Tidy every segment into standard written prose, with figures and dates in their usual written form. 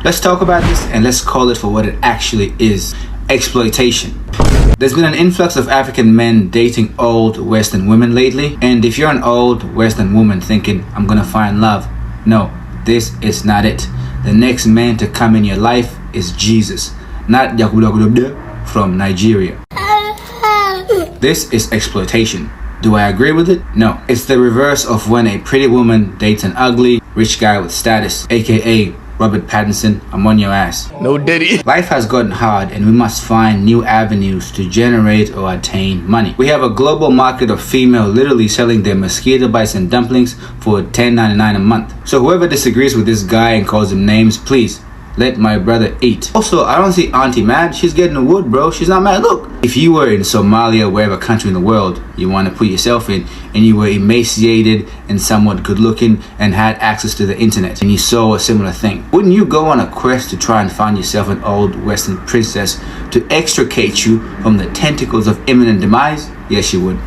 Let's talk about this and let's call it for what it actually is: exploitation. There's been an influx of African men dating old Western women lately, and if you're an old Western woman thinking, I'm gonna find love, no, this is not it. The next man to come in your life is Jesus, not Yakubu from Nigeria. This is exploitation. Do I agree with it? No. It's the reverse of when a pretty woman dates an ugly, rich guy with status, aka Robert Pattinson, I'm on your ass. No diddy. Life has gotten hard and we must find new avenues to generate or attain money. We have a global market of female literally selling their mosquito bites and dumplings for $10.99 a month. So whoever disagrees with this guy and calls him names, please let my brother eat. Also, I don't see Auntie mad. She's getting the wood, bro. She's not mad. Look, if you were in Somalia, wherever country in the world you want to put yourself in, and you were emaciated and somewhat good looking and had access to the internet, and you saw a similar thing, wouldn't you go on a quest to try and find yourself an old Western princess to extricate you from the tentacles of imminent demise? Yes, you would.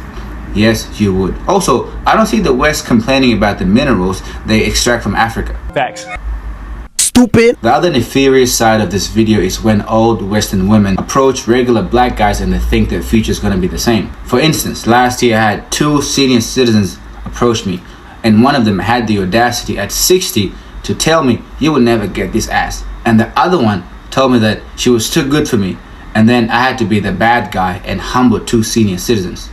Yes, you would. Also, I don't see the West complaining about the minerals they extract from Africa. Facts. Stupid. The other nefarious side of this video is when old Western women approach regular black guys and they think their future is going to be the same. For instance, last year I had 2 senior citizens approach me, and one of them had the audacity at 60 to tell me, you will never get this ass. And the other one told me that she was too good for me, and then I had to be the bad guy and humble 2 senior citizens.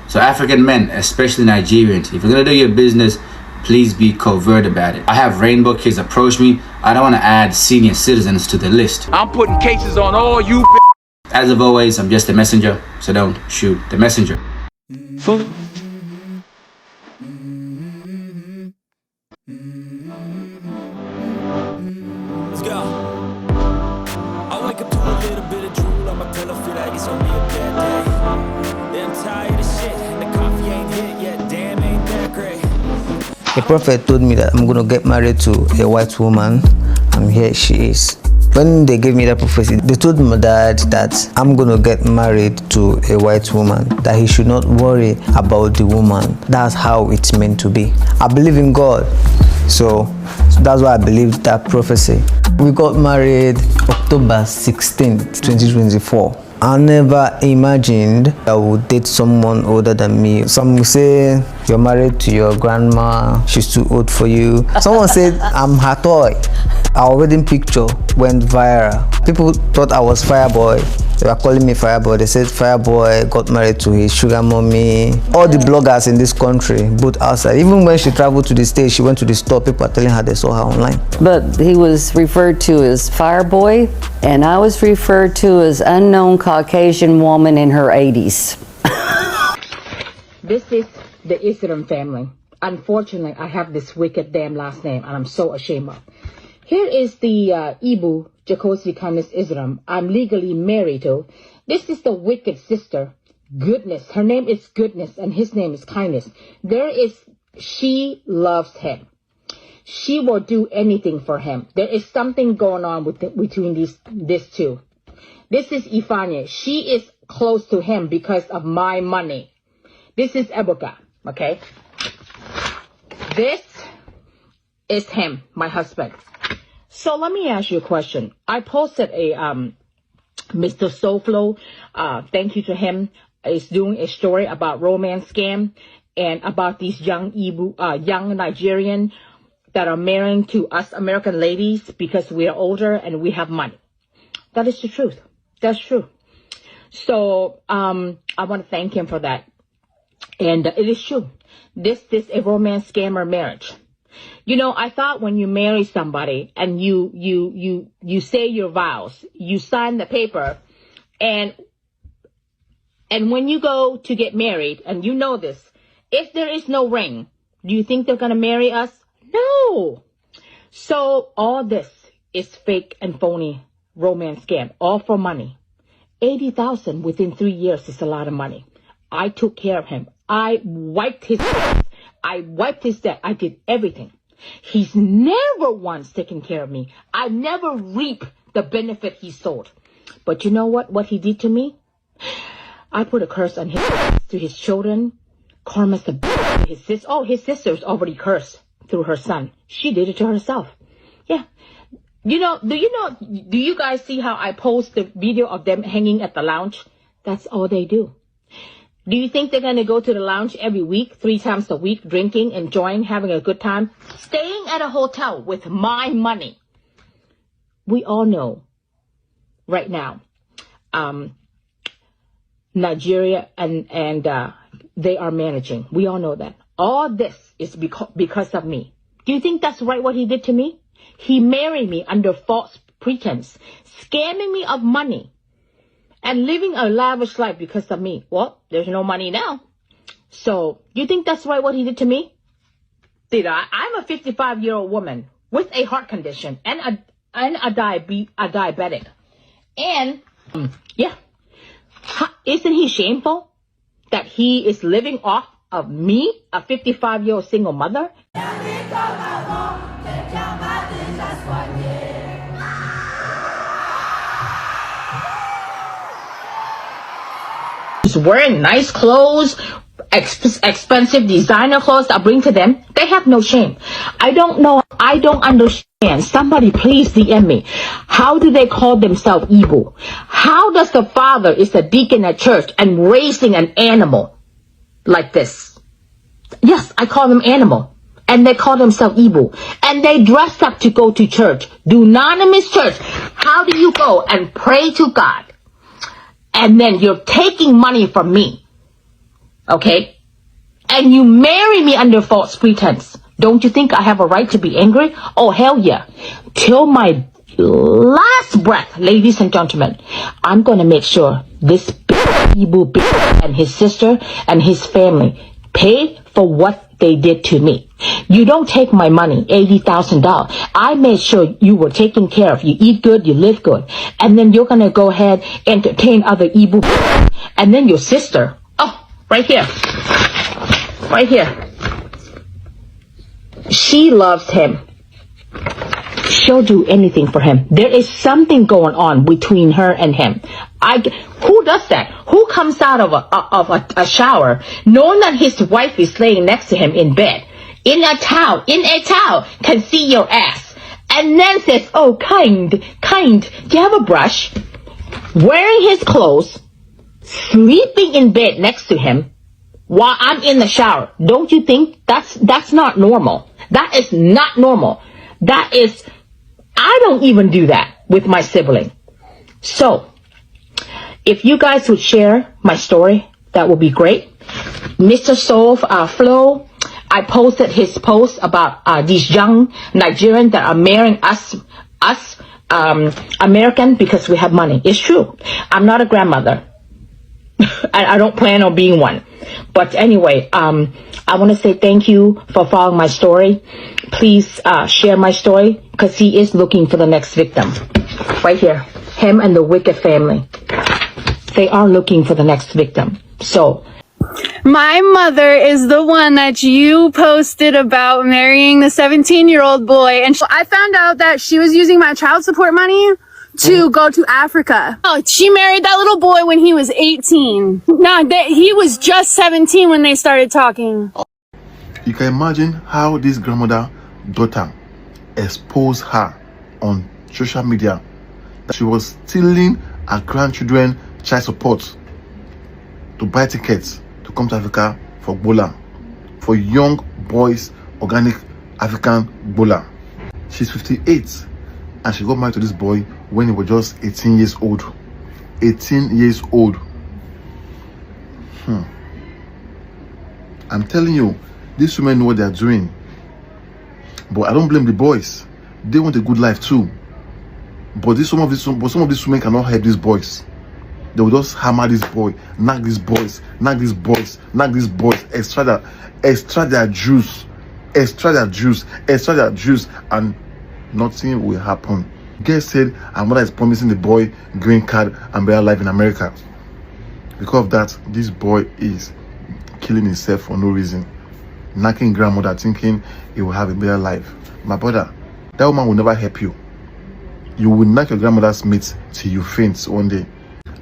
So African men, especially Nigerians, if you're going to do your business, please be covert about it. I have rainbow kids approach me. I don't want to add senior citizens to the list. I'm putting cases on all you. As of always, I'm just a messenger, so don't shoot the messenger. Fully. Let's go. I wake up to a little bit of drool on my pillow, feel like it's gonna be a bad day. Yeah, I'm tired of shit, and the coffee ain't hit yet. Damn, ain't that great. A prophet told me that I'm going to get married to a white woman, and here she is. When they gave me that prophecy, they told my dad that I'm going to get married to a white woman, that he should not worry about the woman. That's how it's meant to be. I believe in God, so that's why I believe that prophecy. We got married October 16th, 2024. I never imagined I would date someone older than me. Some will say, you're married to your grandma, she's too old for you. Someone said, I'm her toy. Our wedding picture went viral. People thought I was Fireboy. They were calling me Fireboy. They said Fireboy got married to his sugar mommy. All the bloggers in this country, both outside. Even when she traveled to the States, she went to the store, people are telling her they saw her online. But he was referred to as Fireboy, and I was referred to as unknown Caucasian woman in her 80s. This is the Isram family. Unfortunately, I have this wicked damn last name, and I'm so ashamed of. Here is the Ibu Jokosi Kindness Isram I'm legally married to. This is the wicked sister, Goodness. Her name is Goodness, and his name is Kindness. She loves him. She will do anything for him. There is something going on between these two. This is Ifanye. She is close to him because of my money. This is Ebuka, okay? This is him, my husband. So let me ask you a question. I posted a Mr. Soflo, thank you to him, is doing a story about romance scam and about these young Nigerian that are marrying to us American ladies because we are older and we have money. That is the truth. That's true. So I want to thank him for that. And it is true. This is a romance scammer marriage. You know, I thought when you marry somebody and you say your vows, you sign the paper, and when you go to get married, and you know this, if there is no ring, do you think they're going to marry us? No. So all this is fake and phony romance scam, all for money. 80,000 within 3 years is a lot of money. I took care of him. I wiped his debt. I did everything. He's never once taken care of me. I never reap the benefit he sowed. But you know what he did to me? I put a curse on to his children. Karma's the his sister's already cursed through her son. She did it to herself. Yeah. Do you guys see how I post the video of them hanging at the lounge? That's all they do. Do you think they're going to go to the lounge every week, 3 times a week, drinking, enjoying, having a good time, staying at a hotel with my money? We all know right now, Nigeria and they are managing. We all know that. All this is because of me. Do you think that's right what he did to me? He married me under false pretense, scamming me of money, and living a lavish life because of me. Well, there's no money now. So, do you think that's right what he did to me? See, I'm a 55-year-old woman with a heart condition and a diabetic. And, yeah. Isn't he shameful that he is living off of me, a 55-year-old single mother? He's wearing nice clothes, expensive designer clothes I bring to them. They have no shame. I don't know. I don't understand. Somebody please DM me. How do they call themselves evil? How does the father is a deacon at church and raising an animal like this? Yes, I call them animal. And they call themselves evil. And they dress up to go to church. Dunanimous church. How do you go and pray to God? And then you're taking money from me. Okay? And you marry me under false pretense. Don't you think I have a right to be angry? Oh, hell yeah. Till my last breath, ladies and gentlemen, I'm going to make sure this Ibu and his sister and his family pay for what they did to me. You don't take my money, $80,000. I made sure you were taken care of. You eat good, you live good. And then you're going to go ahead and entertain other Ibu. And then your sister, oh, right here. Right here. She loves him. She'll do anything for him. There is something going on between her and him. Who does that? Who comes out of a shower knowing that his wife is laying next to him in bed, in a towel, can see your ass, and then says, oh, kind, do you have a brush? Wearing his clothes, sleeping in bed next to him while I'm in the shower. Don't you think that's not normal? That is not normal. I don't even do that with my sibling. So, if you guys would share my story, that would be great. Mr. Soul Flo, I posted his post about these young Nigerians that are marrying us American because we have money. It's true. I'm not a grandmother. I don't plan on being one. But anyway, I want to say thank you for following my story. Please share my story because he is looking for the next victim. Right here. Him and the Wicked family. They are looking for the next victim. So, my mother is the one that you posted about marrying the 17-year-old boy. And I found out that she was using my child support money to go to Africa. Oh, she married that little boy when he was 18. No, he was just 17 when they started talking. You can imagine how this grandmother daughter exposed her on social media that she was stealing her grandchildren child support to buy tickets to come to Africa for Bola, for young boys, organic African Bola. She's 58 and she got married to this boy when he was just 18 years old. 18 years old. I'm telling you, these women know what they are doing. But I don't blame the boys. They want a good life too. But some of these women cannot help these boys. They will just hammer this boy, knock these boys, knock these boys, knock these boys, extract their juice, and nothing will happen. Girl said her mother is promising the boy green card and better life in America. Because of that, this boy is killing himself for no reason, knocking grandmother, thinking he will have a better life. My brother, that woman will never help you. You will knock your grandmother's meat till you faint one day,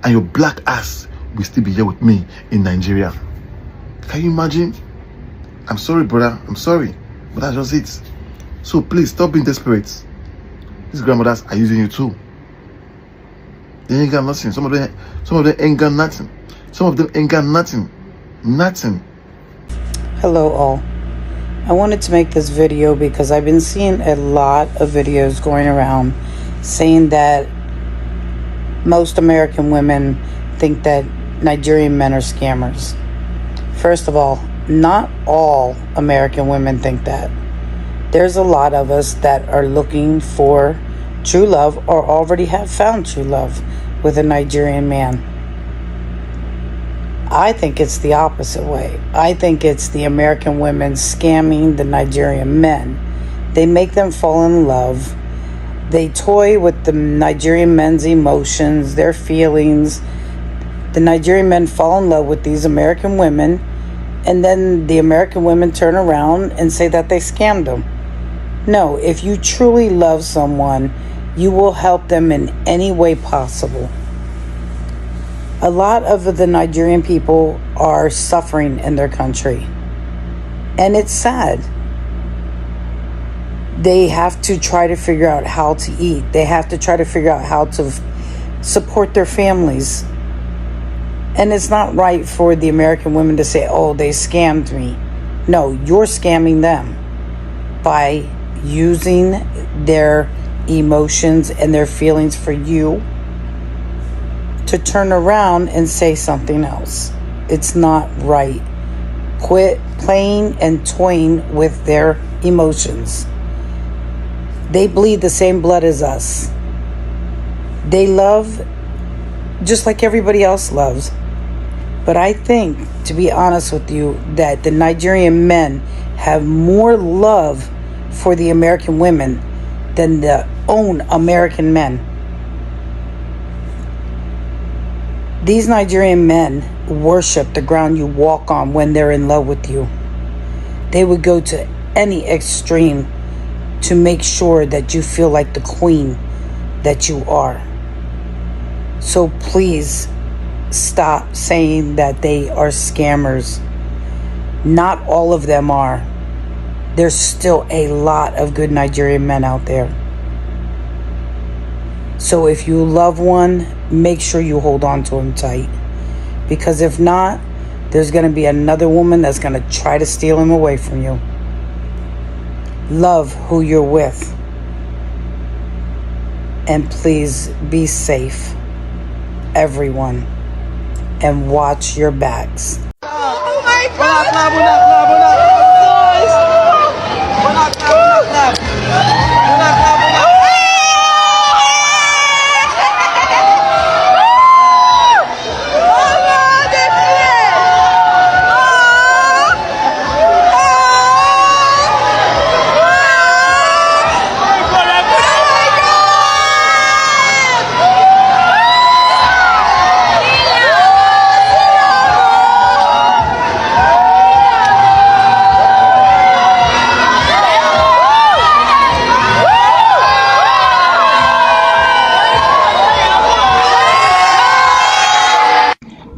and your black ass will still be here with me in Nigeria. Can you imagine? I'm sorry, brother. I'm sorry, but that's just it. So please stop being desperate. These grandmothers are using you too. They ain't got nothing. Some of them ain't got nothing. Some of them ain't got nothing. Nothing. Hello all. I wanted to make this video because I've been seeing a lot of videos going around saying that most American women think that Nigerian men are scammers. First of all, not all American women think that. There's a lot of us that are looking for true love or already have found true love with a Nigerian man. I think it's the opposite way. I think it's the American women scamming the Nigerian men. They make them fall in love. They toy with the Nigerian men's emotions, their feelings. The Nigerian men fall in love with these American women, and then the American women turn around and say that they scammed them. No, if you truly love someone, you will help them in any way possible. A lot of the Nigerian people are suffering in their country, and it's sad. They have to try to figure out how to eat. They have to try to figure out how to support their families. And it's not right for the American women to say, oh, they scammed me. No, you're scamming them by using their emotions and their feelings for you to turn around and say something else. It's not right. Quit playing and toying with their emotions. They bleed the same blood as us. They love just like everybody else loves. But I think, to be honest with you, that the Nigerian men have more love for the American women than the own American men. These Nigerian men worship the ground you walk on when they're in love with you. They would go to any extreme to make sure that you feel like the queen that you are. So please stop saying that they are scammers. Not all of them are. There's still a lot of good Nigerian men out there. So if you love one, make sure you hold on to him tight. Because if not, there's going to be another woman that's going to try to steal him away from you. Love who you're with. And please be safe, everyone. And watch your backs. Oh my God!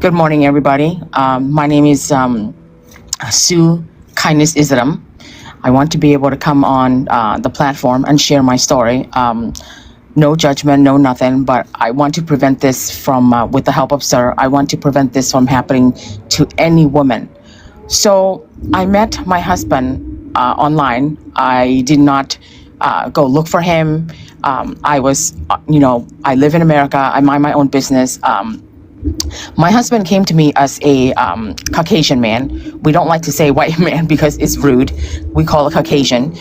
Good morning, everybody. My name is Sue Kindness Isram. I want to be able to come on the platform and share my story. No judgment, no nothing, but I want to prevent this from, with the help of Sir, I want to prevent this from happening to any woman. So I met my husband online. I did not go look for him. I was, I live in America. I mind my own business. My husband came to me as a Caucasian man. We don't like to say white man because it's rude. We call it Caucasian.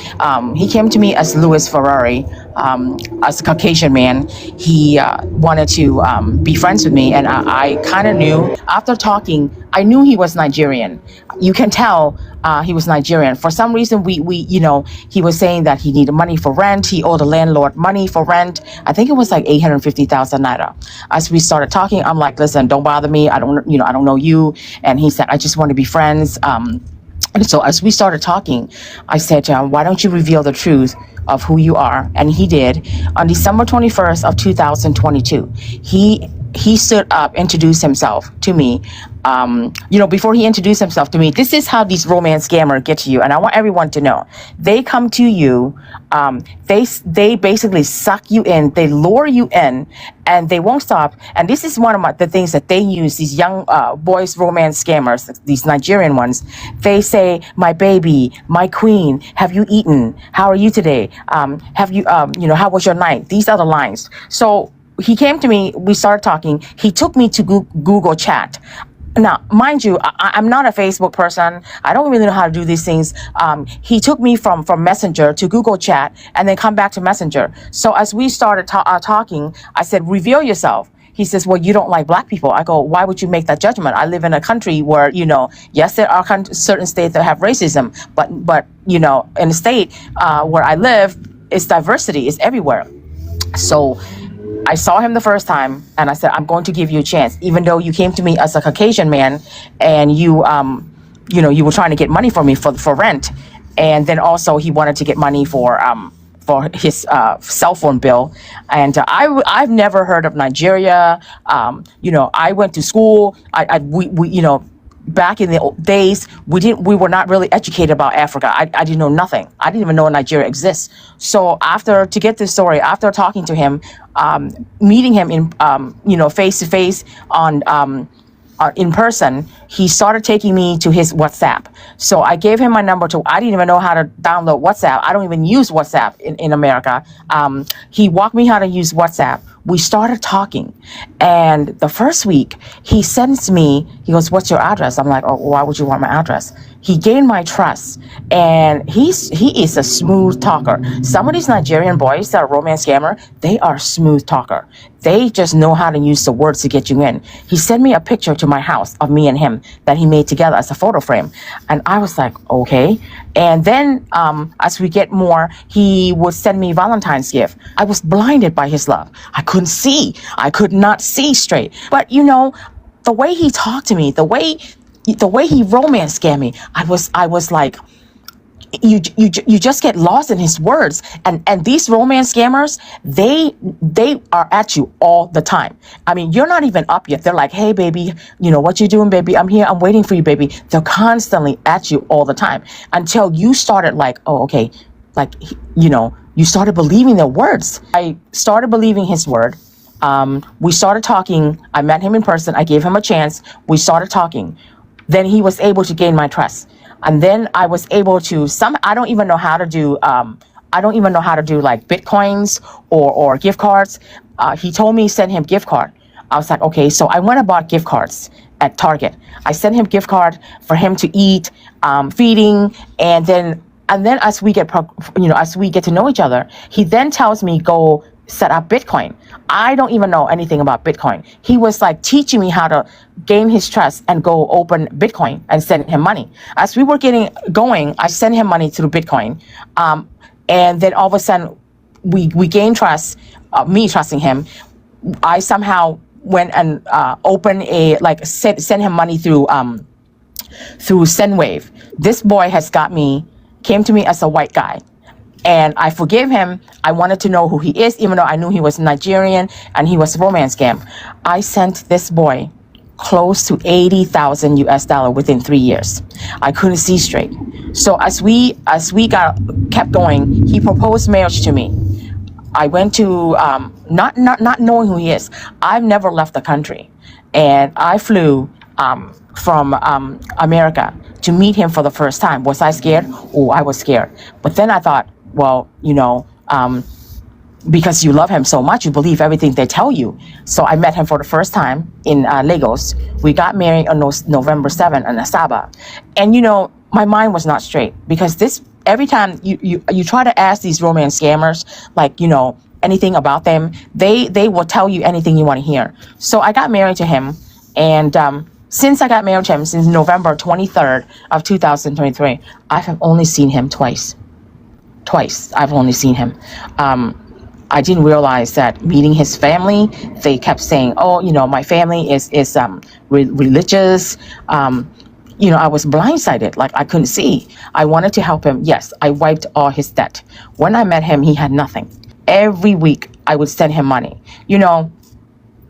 He came to me as Louis Ferrari, as a Caucasian man. He wanted to be friends with me, and I kind of knew. After talking, I knew he was Nigerian. You can tell he was Nigerian. For some reason, he was saying that he needed money for rent. He owed the landlord money for rent. I think it was like 850,000 naira. As we started talking, I'm like, listen, don't bother me. I don't know you. And he said, I just want to be friends. And so as we started talking, I said, why don't you reveal the truth of who you are? And he did. On December 21st of 2022, he he stood up, introduced himself to me. Before he introduced himself to me, this is how these romance scammers get to you. And I want everyone to know, they come to you, they basically suck you in, they lure you in, and they won't stop. And this is one of the things that they use, these young boys romance scammers, these Nigerian ones. They say, my baby, my queen, have you eaten? How are you today? How was your night? These are the lines. So he came to me, we started talking. He took me to Google Chat. Now, mind you, I'm not a Facebook person. I don't really know how to do these things. He took me from Messenger to Google Chat and then come back to Messenger. So as we started talking, I said, reveal yourself. He says, well, you don't like black people. I go, why would you make that judgment? I live in a country where, yes, there are certain states that have racism, but in the state where I live, it's diversity, it's everywhere. So I saw him the first time and I said, I'm going to give you a chance, even though you came to me as a Caucasian man and you were trying to get money from me for rent. And then also he wanted to get money for his cell phone bill. And I've never heard of Nigeria. I went to school. Back in the days, we were not really educated about Africa. I didn't know nothing. I didn't even know Nigeria exists. So to get this story, after talking to him, meeting him in face to face in person, he started taking me to his WhatsApp. So I gave him my number I didn't even know how to download WhatsApp. I don't even use WhatsApp in America. He walked me how to use WhatsApp. We started talking, and the first week he sends me, he goes, what's your address? I'm like, oh, why would you want my address? He gained my trust, and he is a smooth talker. Some of these Nigerian boys that are romance scammer, they are smooth talker. They just know how to use the words to get you in. He sent me a picture to my house of me and him that he made together as a photo frame. And I was like, okay. And then as we get more, he would send me Valentine's gift. I was blinded by his love. I couldn't see. I could not see straight. But the way he talked to me, the way he romance scammed me, I was like, you just get lost in his words. And these romance scammers, they are at you all the time. I mean, you're not even up yet. They're like, hey, baby, what you doing, baby? I'm here. I'm waiting for you, baby. They're constantly at you all the time until you started like, oh, okay. Like, you started believing their words. I started believing his word. We started talking. I met him in person. I gave him a chance. We started talking. Then he was able to gain my trust. And then I was able to I don't even know how to do like Bitcoins or gift cards. He told me send him gift card. I was like, okay. So I went and bought gift cards at Target. I sent him gift card for him to eat, feeding, and then as we get to know each other, he then tells me go set up Bitcoin. I don't even know anything about Bitcoin. He was like teaching me how to gain his trust and go open Bitcoin and send him money. As we were getting going, I sent him money through Bitcoin. And then all of a sudden we gained trust, me trusting him. I somehow went and opened send him money through Sendwave. This boy came to me as a white guy. And I forgave him. I wanted to know who he is, even though I knew he was Nigerian and he was a romance scam. I sent this boy close to $80,000 within 3 years. I couldn't see straight. So as we kept going, he proposed marriage to me. I went to not knowing who he is. I've never left the country, and I flew from America to meet him for the first time. Was I scared? Oh, I was scared. But then I thought, well, because you love him so much, you believe everything they tell you. So I met him for the first time in Lagos. We got married on November 7th in Asaba. And, my mind was not straight because every time you try to ask these romance scammers, like, anything about them, they will tell you anything you want to hear. So I got married to him. And since I got married to him, since November 23rd of 2023, I have only seen him twice. I've only seen him. I didn't realize that meeting his family, they kept saying, oh, my family is religious. I was blindsided, like I couldn't see. I wanted to help him. Yes, I wiped all his debt. When I met him, he had nothing. Every week I would send him money.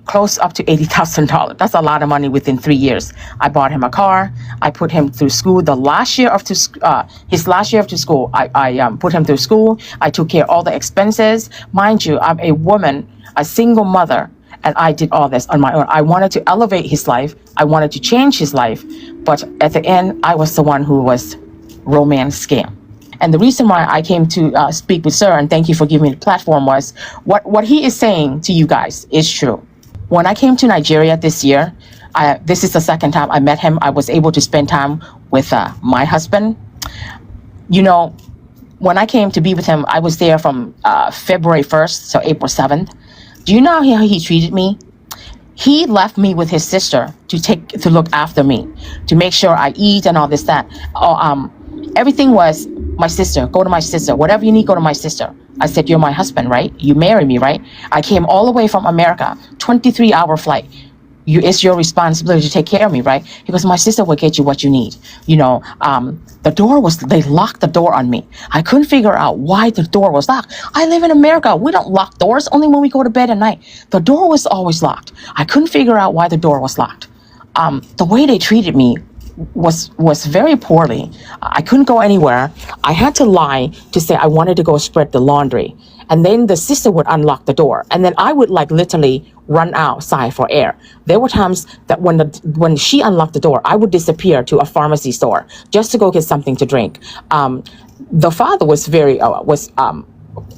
close up to $80,000. That's a lot of money within 3 years. I bought him a car. I put him through school. His last year of school, I put him through school. I took care of all the expenses. Mind you, I'm a woman, a single mother, and I did all this on my own. I wanted to elevate his life. I wanted to change his life. But at the end, I was the one who was romance scam. And the reason why I came to speak with Sir, and thank you for giving me the platform, was what he is saying to you guys is true. When I came to Nigeria this year, this is the second time I met him. I was able to spend time with my husband. You know, when I came to be with him, I was there from February 1st, so April 7th. Do you know how he treated me? He left me with his sister to look after me, to make sure I eat and all this, that. Everything was my sister, go to my sister. Whatever you need, go to my sister. I said, you're my husband, right? You marry me, right? I came all the way from America, 23-hour flight. It's your responsibility to take care of me, right? Because my sister will get you what you need. You know, they locked the door on me. I couldn't figure out why the door was locked. I live in America. We don't lock doors, only when we go to bed at night. The door was always locked. I couldn't figure out why the door was locked. The way they treated me was very poorly. I couldn't go anywhere. I had to lie to say I wanted to go spread the laundry. And then the sister would unlock the door. And then I would literally run outside for air. There were times that when she unlocked the door, I would disappear to a pharmacy store just to go get something to drink. The father was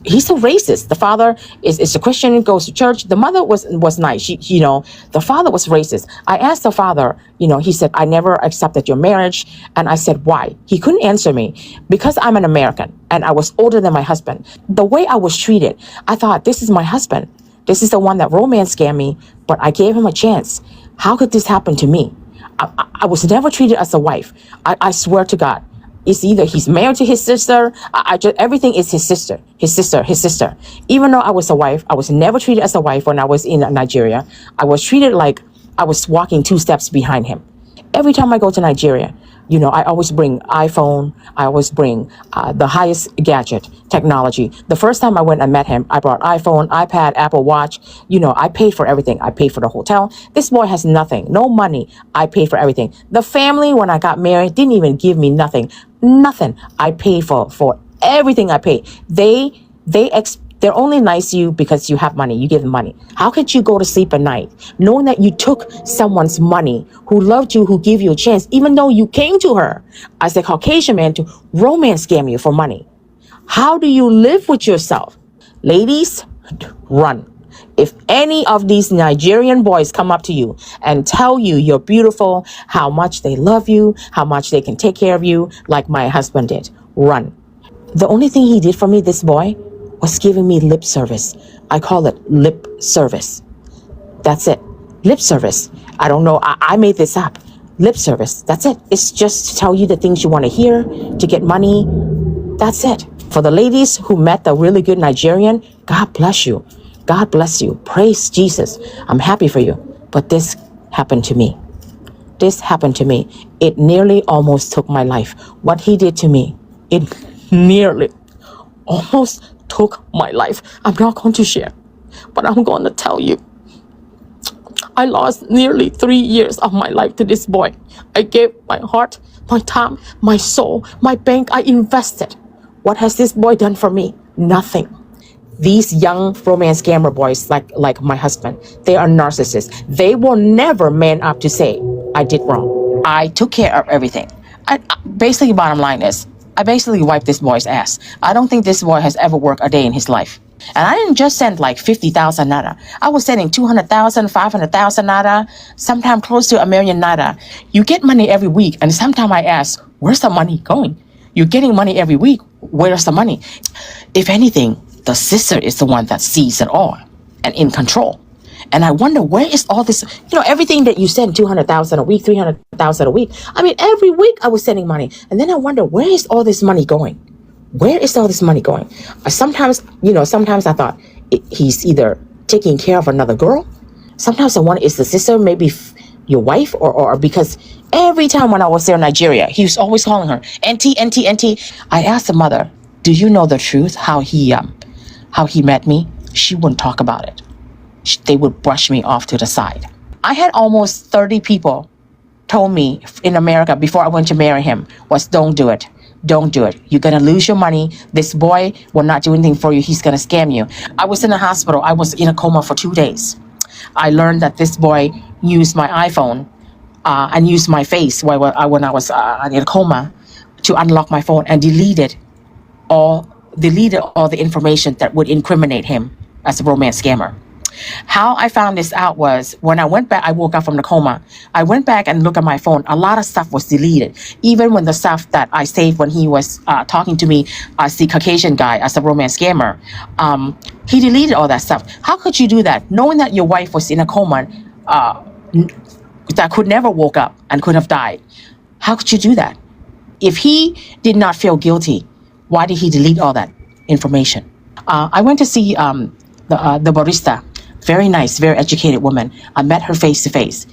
he's a racist. The father is a Christian, goes to church. The mother was nice. The father was racist. I asked the father, he said, I never accepted your marriage. And I said, why? He couldn't answer me. Because I'm an American and I was older than my husband. The way I was treated, I thought, this is my husband. This is the one that romance scammed me, but I gave him a chance. How could this happen to me? I was never treated as a wife. I swear to God. It's either he's married to his sister. Everything is his sister. Even though I was a wife, I was never treated as a wife when I was in Nigeria. I was treated like I was walking 2 steps behind him. Every time I go to Nigeria, I always bring iPhone. I always bring the highest gadget technology. The first time I went and met him, I brought iPhone, iPad, Apple Watch. I paid for everything. I paid for the hotel. This boy has nothing, no money. I paid for everything. The family, when I got married, didn't even give me nothing. Nothing. I paid for everything. I paid. They're only nice to you because you have money. You give them money. How could you go to sleep at night knowing that you took someone's money, who loved you, who gave you a chance, even though you came to her as a Caucasian man to romance scam you for money? How do you live with yourself? Ladies, run. If any of these Nigerian boys come up to you and tell you you're beautiful, how much they love you, how much they can take care of you, like my husband did, run. The only thing he did for me, this boy, was giving me lip service. I call it lip service. That's it. Lip service. I don't know. I made this up. Lip service. That's it. It's just to tell you the things you want to hear, to get money. That's it. For the ladies who met the really good Nigerian, God bless you. God bless you. Praise Jesus. I'm happy for you. But this happened to me. This happened to me. It nearly almost took my life. What he did to me, it nearly almost took my life. I'm not going to share, but I'm going to tell you. I lost nearly 3 years of my life to this boy. I gave my heart, my time, my soul, my bank. I invested. What has this boy done for me? Nothing. These young romance scammer boys, like my husband, they are narcissists. They will never man up to say, I did wrong. I took care of everything. Basically, bottom line is, I basically wiped this boy's ass. I don't think this boy has ever worked a day in his life. And I didn't just send 50,000 nada. I was sending 200,000, 500,000 nada, sometimes close to $1 million nada. You get money every week, and sometimes I ask, where's the money going? You're getting money every week. Where's the money? If anything, the sister is the one that sees it all and in control. And I wonder, where is all this, everything that you send, 200,000 a week, 300,000 a week. I mean, every week I was sending money. And then I wonder, where is all this money going? Where is all this money going? Sometimes I thought he's either taking care of another girl. Sometimes I wonder, is the sister maybe your wife or because every time when I was there in Nigeria, he was always calling her, Auntie. I asked the mother, do you know the truth, how he met me? She wouldn't talk about it. they would brush me off to the side. I had almost 30 people told me in America before I went to marry him was, don't do it. Don't do it. You're going to lose your money. This boy will not do anything for you. He's going to scam you. I was in the hospital. I was in a coma for 2 days. I learned that this boy used my iPhone and used my face when I was in a coma to unlock my phone and deleted all the information that would incriminate him as a romance scammer. How I found this out was when I went back, I woke up from the coma. I went back and looked at my phone. A lot of stuff was deleted. Even when the stuff that I saved when he was talking to me as the Caucasian guy, as a romance scammer, he deleted all that stuff. How could you do that? Knowing that your wife was in a coma that could never woke up and could have died. How could you do that? If he did not feel guilty, why did he delete all that information? I went to see the barista. Very nice, very educated woman. I met her face to face.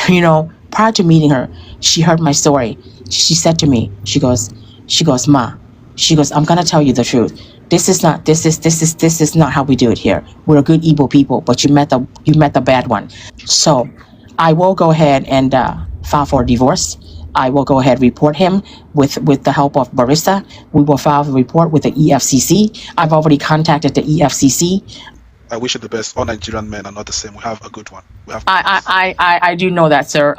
You know, prior to meeting her, she heard my story. She said to me, she goes, Ma, she goes, I'm gonna tell you the truth. This is not how we do it here. We're a good Igbo people, but you met the bad one. So I will go ahead and file for a divorce. I will go ahead and report him with the help of barista. We will file the report with the EFCC. I've already contacted the EFCC. I wish you the best. All Nigerian men are not the same. We have a good one. I do know that, sir.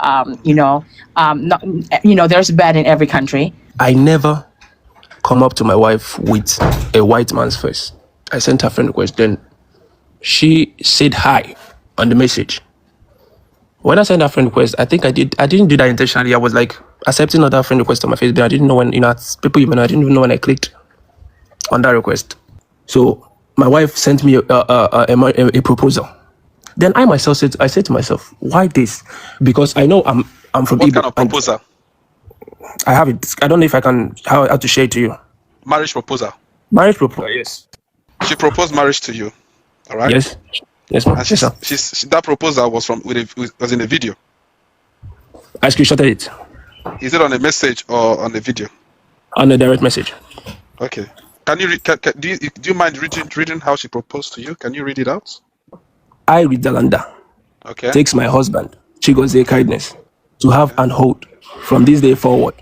There's bad in every country. I never come up to my wife with a white man's face. I sent her friend request. Then she said hi on the message. When I sent her friend request, I didn't do that intentionally. I was like accepting other friend requests on my Facebook. I didn't know when, people I didn't even know when I clicked on that request. So my wife sent me a proposal. Then I said to myself, why this? Because I know I'm from What Igbo. kind of proposal? I have it. I don't know if I can how to share it to you. Marriage proposal. Marriage proposal, yes. She proposed marriage to you. All right. Yes. Yes, ma'am. And Yes, sir. that proposal was was in a video. I screenshotted it Is it on a message or on a video? on a direct message. Okay. Can you do you mind reading how she proposed to you? Can you read it out? I read Dalanda. Okay. Takes my husband, Chigozie Kindness, to have and hold from this day forward,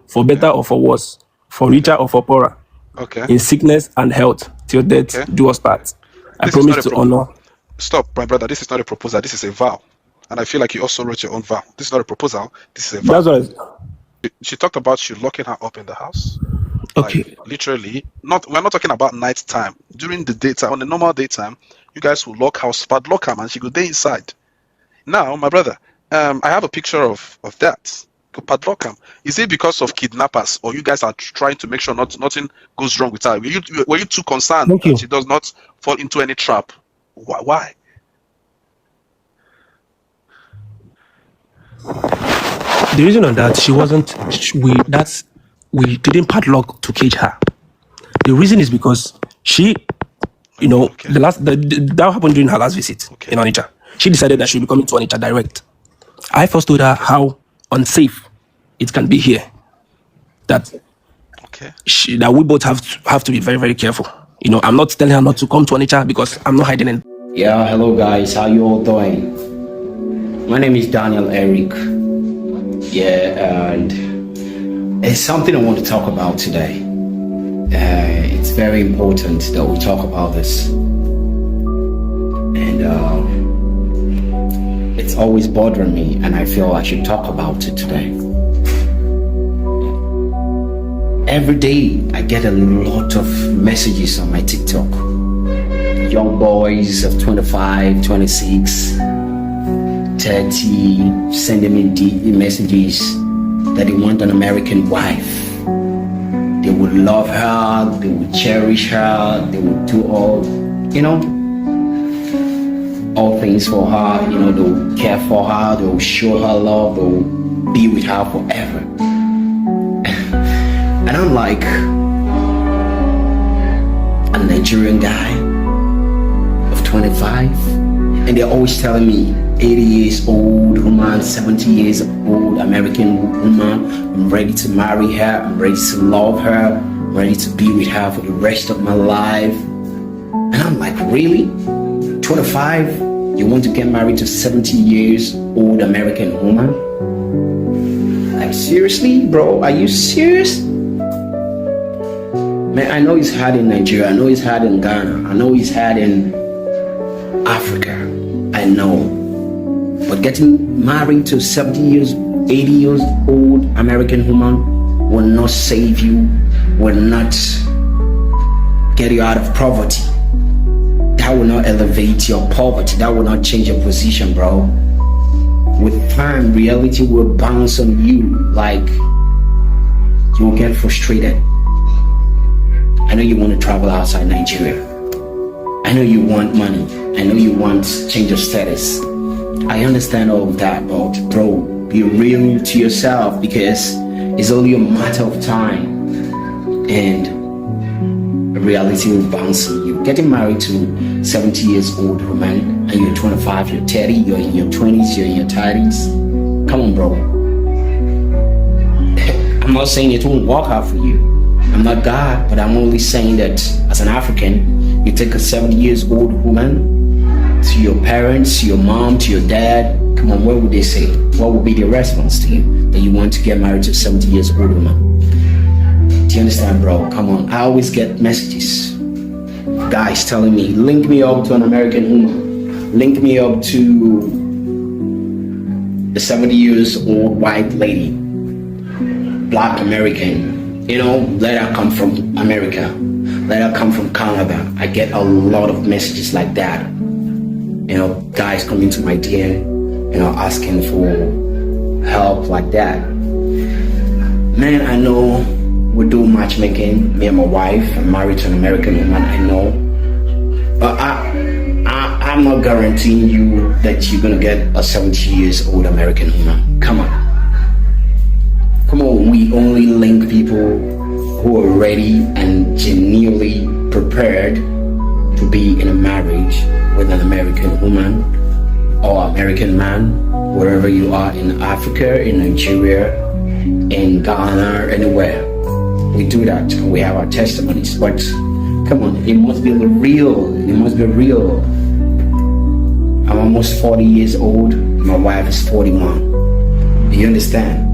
for better or for worse, for richer or for poorer, Okay. in sickness and health, till death Okay. do us part. I This is promise not a to honor. Stop, my brother. This is not a proposal. This is a vow. And I feel like you also wrote your own vow. This is not a proposal. This is a vow. That's what She talked about you locking her up in the house. Okay. Like, literally, we're not talking about night time. During the daytime, on the normal daytime, you guys will padlock her, and she go there inside. Now, my brother, I have a picture of that. Go padlock her. Is it because of kidnappers, or you guys are trying to make sure nothing goes wrong with her? Were you too concerned Thank you. that she does not fall into any trap? Why? The reason on that, we didn't padlock to cage her. The reason is because she, Okay. that happened during her last visit in Onitsha. She decided that she'll be coming to Onitsha direct. I first told her how unsafe it can be here. That Okay. that we both have to be very, very careful. I'm not telling her not to come to Onitsha because I'm not hiding it. Yeah, hello guys, how you all doing? My name is Daniel Eric. Yeah, and it's something I want to talk about today. It's very important that we talk about this. And it's always bothering me, and I feel I should talk about it today. Every day I get a lot of messages on my TikTok. Young boys of 25, 26, 30 sending me deep messages that they want an American wife. They would love her, they would cherish her, they would do all things for her, they will care for her, they will show her love, they will be with her forever. And I'm like a Nigerian guy of 25, and they're always telling me 80 years old woman, 70 years old American woman, I'm ready to marry her, I'm ready to love her, I'm ready to be with her for the rest of my life. And I'm like, really? 25? You want to get married to 70 years old American woman? Like, seriously, bro? Are you serious? Man, I know it's hard in Nigeria. I know it's hard in Ghana. I know it's hard in Africa. I know. But getting married to 70 years, 80 years old American woman will not save you, will not get you out of poverty. That will not elevate your poverty. That will not change your position, bro. With time, reality will bounce on you. Like, you will get frustrated. I know you want to travel outside Nigeria. I know you want money. I know you want change of status. I understand all of that, but bro, be real to yourself, because it's only a matter of time and reality will bounce on you. Getting married to 70 years old woman and you're 25, you're 30, you're in your 20s, you're in your 30s. Come on, bro. I'm not saying it won't work out for you. I'm not God, but I'm only saying that as an African, you take a 70 years old woman to your parents, to your mom, to your dad. Come on, what would they say? What would be their response to you? That you want to get married to a 70 years old woman? Do you understand, bro? Come on, I always get messages. Guys telling me, link me up to an American woman. Link me up to the 70 years old white lady. Black American. You know, let her come from America. Let her come from Canada. I get a lot of messages like that. You know, guys coming to my DM, you know, asking for help like that. Man, I know we do matchmaking. Me and my wife, I'm married to an American woman, I know. But I'm not guaranteeing you that you're gonna get a 70 years old American woman. Come on. Come on, we only link people who are ready and genuinely prepared to be in a marriage with an American woman or American man, wherever you are in Africa, in Nigeria, in Ghana, anywhere. We do that. We have our testimonies, but come on, it must be real. It must be real. I'm almost 40 years old. My wife is 41. Do you understand?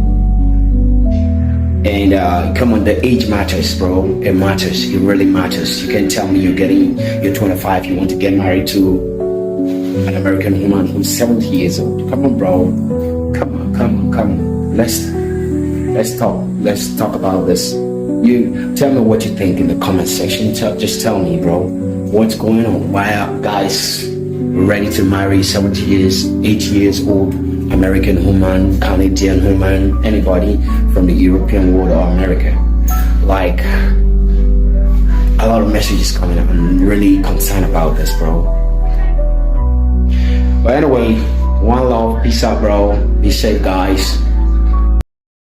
And come on, the age matters, bro. It matters. It really matters. You can tell me you're 25, you want to get married to an American woman who's 70 years old. Come on, bro. Come on. Let's talk. Let's talk about this. You tell me what you think in the comment section. Just tell me, bro, what's going on? Why are guys ready to marry 70 years, 80 years old American woman, Canadian woman, anybody from the European world or America? Like, a lot of messages coming up. I'm really concerned about this, bro. But anyway, one love, peace out, bro. Be safe, guys.